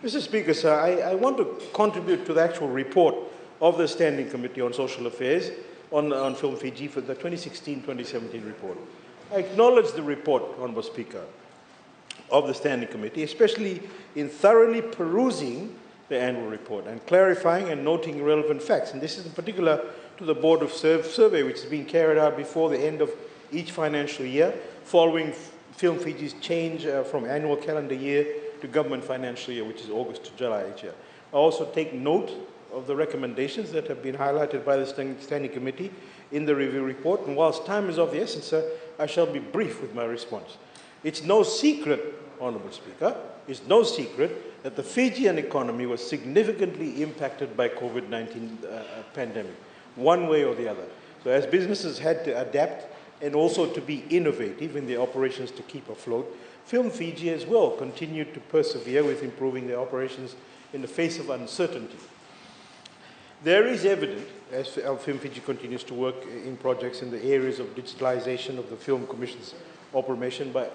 Mr. Speaker, sir, I want to contribute to the actual report of the Standing Committee on Social Affairs on Film Fiji for the 2016-2017 report. I acknowledge the report, Honourable Speaker, of the Standing Committee, especially in thoroughly perusing the annual report and clarifying and noting relevant facts. And this is in particular to the Board of Survey, which is being carried out before the end of each financial year, following Film Fiji's change from annual calendar year to government financial year, which is August to July each year. I also take note of the recommendations that have been highlighted by the Standing Committee in the review report. And whilst time is of the essence, sir, I shall be brief with my response. It's no secret, Honourable Speaker, it's no secret that the Fijian economy was significantly impacted by COVID-19 pandemic, one way or the other. So as businesses had to adapt and also to be innovative in their operations to keep afloat, Film Fiji as well continued to persevere with improving their operations in the face of uncertainty. There is evident, as Film Fiji continues to work in projects in the areas of digitalization of the Film Commission's operation by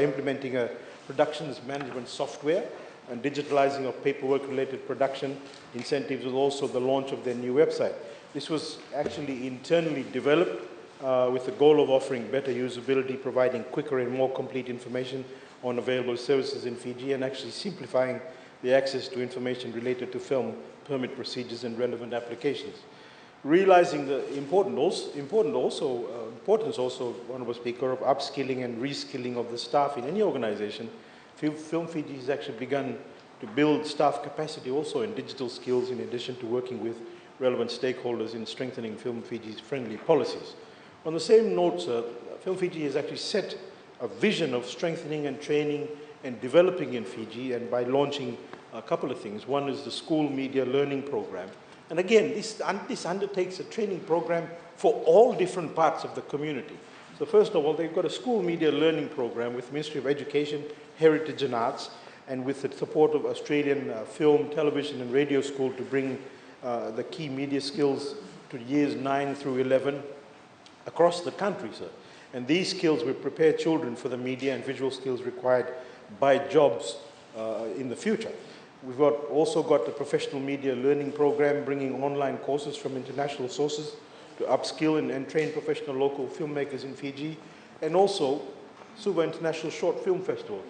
implementing a productions management software and digitalizing of paperwork-related production incentives, with also the launch of their new website. This was actually internally developed with the goal of offering better usability, providing quicker and more complete information on available services in Fiji, and actually simplifying the access to information related to film permit procedures and relevant applications. Realizing the importance also, Honourable Speaker, of upskilling and reskilling of the staff in any organization, Film Fiji has actually begun to build staff capacity also in digital skills, in addition to working with relevant stakeholders in strengthening Film Fiji's friendly policies. On the same note, sir, Film Fiji has actually set a vision of strengthening and training and developing in Fiji, and by launching a couple of things. One is the School Media Learning Program. And again, this undertakes a training program for all different parts of the community. So first of all, they've got a School Media Learning Program with Ministry of Education, Heritage and Arts, and with the support of Australian Film, Television and Radio School to bring the key media skills to years 9 through 11 across the country, sir. And these skills will prepare children for the media and visual skills required by jobs in the future. We've also got the Professional Media Learning Program, bringing online courses from international sources to upskill and train professional local filmmakers in Fiji, and also Suva International Short Film Festival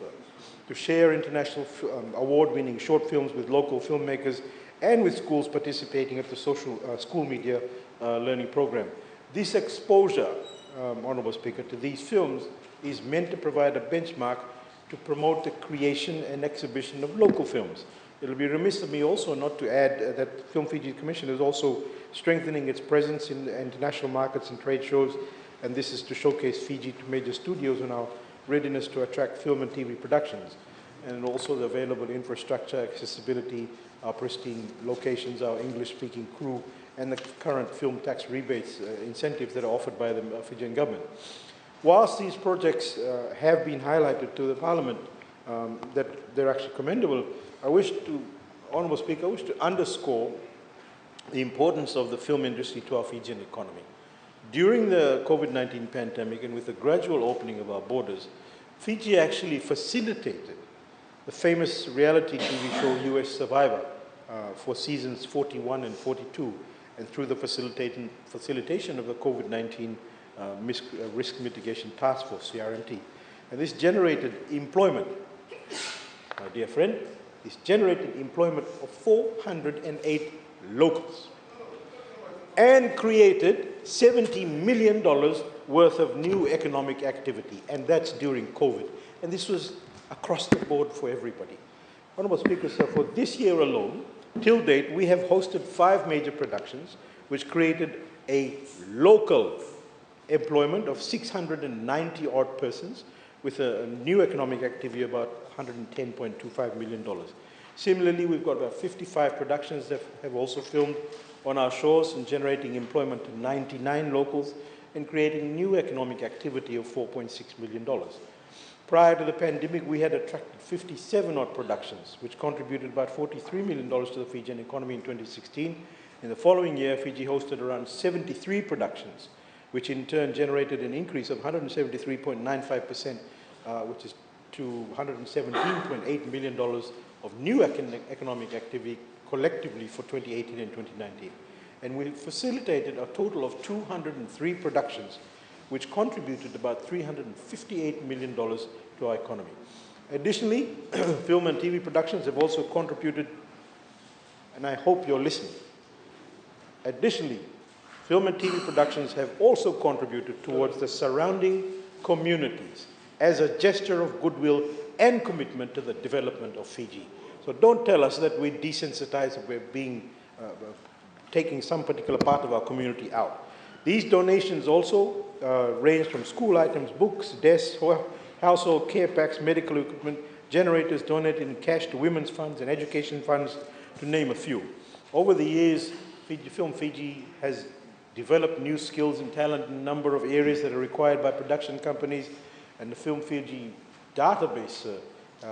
to share international award-winning short films with local filmmakers and with schools participating at the School Media Learning Program. This exposure, Honourable Speaker, to these films is meant to provide a benchmark to promote the creation and exhibition of local films. It will be remiss of me also not to add that Film Fiji Commission is also strengthening its presence in international markets and trade shows, and this is to showcase Fiji to major studios on our readiness to attract film and TV productions, and also the available infrastructure, accessibility, our pristine locations, our English-speaking crew, and the current film tax rebates incentives that are offered by the Fijian government. Whilst these projects have been highlighted to the Parliament, that they're actually commendable, Honourable Speaker, I wish to underscore the importance of the film industry to our Fijian economy. During the COVID-19 pandemic and with the gradual opening of our borders, Fiji actually facilitated the famous reality TV show US Survivor for seasons 41 and 42, and through the facilitation of the COVID-19 Risk Mitigation Task Force, CRMT. And this generated employment, my dear friend, this generated employment of 408 locals and created $70 million worth of new economic activity, and that's during COVID. And this was across the board for everybody. Honourable Speaker, sir, for this year alone, till date, we have hosted 5 major productions, which created a local employment of 690 odd persons, with a new economic activity of about $110.25 million. Similarly, we've got about 55 productions that have also filmed on our shores and generating employment to 99 locals and creating new economic activity of $4.6 million. Prior to the pandemic, we had attracted 57 odd productions, which contributed about $43 million to the Fijian economy in 2016. In the following year, Fiji hosted around 73 productions, which in turn generated an increase of 173.95%, which is to $117.8 million of new economic activity collectively for 2018 and 2019. And we facilitated a total of 203 productions, which contributed about $358 million to our economy. Additionally, film and TV productions have also contributed, and I hope you're listening. Additionally, film and TV productions have also contributed towards the surrounding communities as a gesture of goodwill and commitment to the development of Fiji. So don't tell us that we're desensitized, we're taking some particular part of our community out. These donations also range from school items, books, desks, household care packs, medical equipment, generators donated in cash to women's funds and education funds, to name a few. Over the years, Film Fiji has developed new skills and talent in a number of areas that are required by production companies, and the Film Fiji database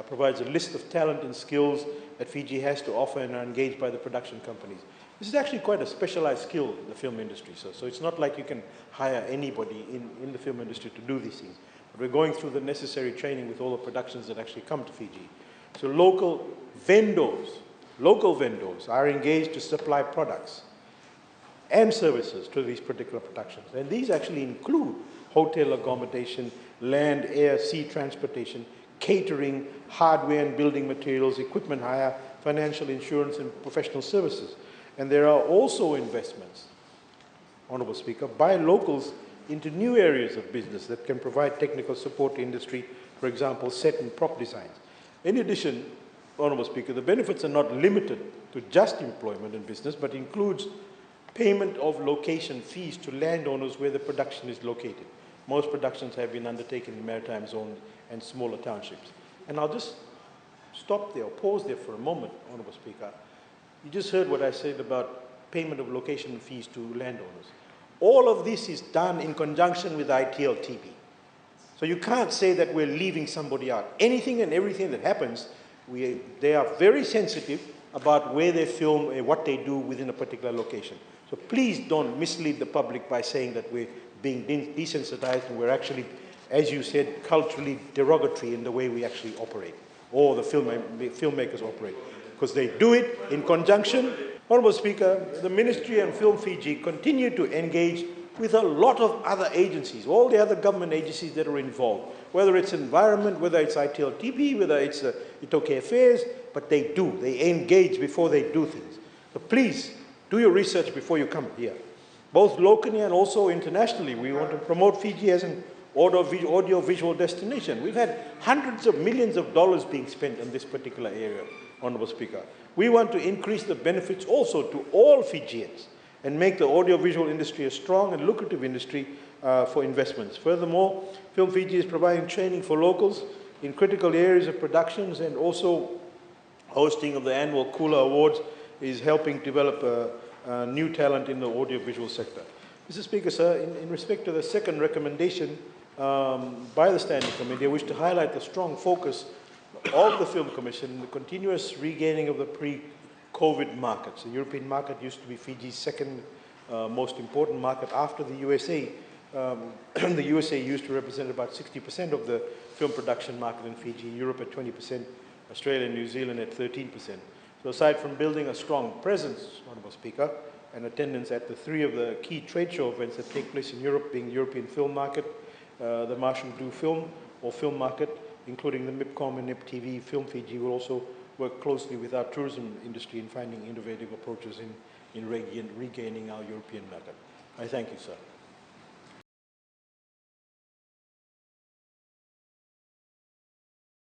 provides a list of talent and skills that Fiji has to offer and are engaged by the production companies. This is actually quite a specialized skill in the film industry, so it's not like you can hire anybody in the film industry to do these things. But we're going through the necessary training with all the productions that actually come to Fiji. So local vendors are engaged to supply products and services to these particular productions. And these actually include hotel accommodation, land, air, sea transportation, catering, hardware and building materials, equipment hire, financial insurance and professional services. And there are also investments, Honorable Speaker, by locals into new areas of business that can provide technical support to industry, for example, set and prop designs. In addition, Honorable Speaker, the benefits are not limited to just employment and business, but includes payment of location fees to landowners where the production is located. Most productions have been undertaken in maritime zones and smaller townships. And I'll just stop there, or pause there for a moment, Honorable Speaker. You just heard what I said about payment of location fees to landowners. All of this is done in conjunction with ITLTB. So you can't say that we're leaving somebody out. Anything and everything that happens, they are very sensitive about where they film and what they do within a particular location. So please don't mislead the public by saying that we're being desensitized and we're actually, as you said, culturally derogatory in the way we actually operate, or the filmmakers operate. Because they do it in conjunction. Honorable Speaker, the Ministry and Film Fiji continue to engage with a lot of other agencies, all the other government agencies that are involved, whether it's environment, whether it's ITLTB, whether it's Itoke Affairs, but they engage before they do things. So please, do your research before you come here. Both locally and also internationally, we want to promote Fiji as an audio-visual destination. We've had hundreds of millions of dollars being spent in this particular area, Honorable Speaker. We want to increase the benefits also to all Fijians and make the audiovisual industry a strong and lucrative industry for investments. Furthermore, Film Fiji is providing training for locals in critical areas of productions, and also hosting of the annual Kula Awards is helping develop new talent in the audiovisual sector. Mr. Speaker, sir, in respect to the second recommendation by the Standing Committee, I wish to highlight the strong focus of the Film Commission in the continuous regaining of the pre-COVID markets. The European market used to be Fiji's second most important market after the USA. The USA used to represent about 60% of the film production market in Fiji, Europe at 20%, Australia and New Zealand at 13%. So aside from building a strong presence, Honourable Speaker, and attendance at the three of the key trade show events that take place in Europe, being the European Film Market, the Marshall Blue Film or Film Market, including the MIPCOM and NIPTV, Film Fiji will also work closely with our tourism industry in finding innovative approaches in regaining our European market. I thank you, sir.